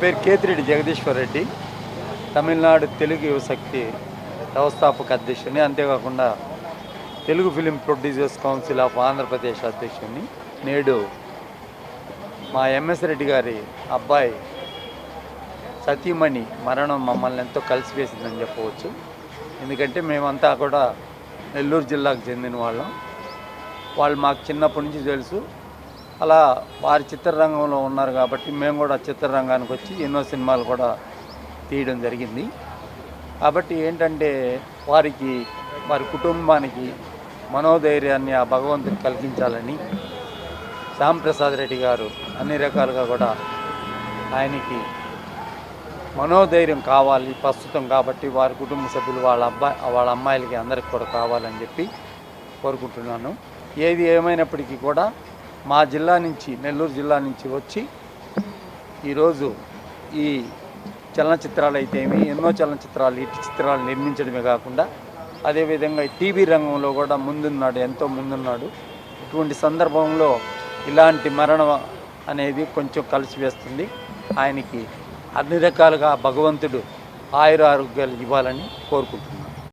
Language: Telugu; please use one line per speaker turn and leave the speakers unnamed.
పేరు కేతిరెడ్డి జగదీశ్వర్ రెడ్డి, తమిళనాడు తెలుగు యువశక్తి వ్యవస్థాపక అధ్యక్షుడిని, అంతేకాకుండా Telugu film producers council of Andhra Pradesh అధ్యక్షుడిని. నేడు మా ఎంఎస్ రెడ్డి గారి అబ్బాయి సతీమణి మరణం మమ్మల్ని ఎంతో కలిసివేసిందని చెప్పవచ్చు. ఎందుకంటే మేమంతా కూడా నెల్లూరు జిల్లాకు చెందిన వాళ్ళం. వాళ్ళు మాకు చిన్నప్పటి నుంచి తెలుసు. అలా వారి చిత్రరంగంలో ఉన్నారు కాబట్టి మేము కూడా చిత్రరంగానికి వచ్చి ఎన్నో సినిమాలు కూడా తీయడం జరిగింది. కాబట్టి ఏంటంటే వారి కుటుంబానికి మనోధైర్యాన్ని ఆ భగవంతుని కలిగించాలని శ్యాంప్రసాద్ రెడ్డి గారు అన్ని రకాలుగా కూడా ఆయనకి మనోధైర్యం కావాలి ప్రస్తుతం. కాబట్టి వారి కుటుంబ సభ్యులు వాళ్ళ అమ్మాయిలకి అందరికి కూడా కావాలని చెప్పి కోరుకుంటున్నాను. ఏది ఏమైనప్పటికీ కూడా మా జిల్లా నుంచి, నెల్లూరు జిల్లా నుంచి వచ్చి ఈరోజు ఈ చలనచిత్రాలు అయితేమి ఎన్నో చలనచిత్రాలు, ఇటు చిత్రాలు నిర్మించడమే కాకుండా అదేవిధంగా టీవీ రంగంలో కూడా ముందున్నాడు, ఎంతో ముందున్నాడు. ఇటువంటి సందర్భంలో ఇలాంటి మరణం అనేది కొంచెం కలిసివేస్తుంది. ఆయనకి అన్ని రకాలుగా భగవంతుడు ఆయుర ఆరోగ్యాలు ఇవ్వాలని కోరుకుంటున్నాను.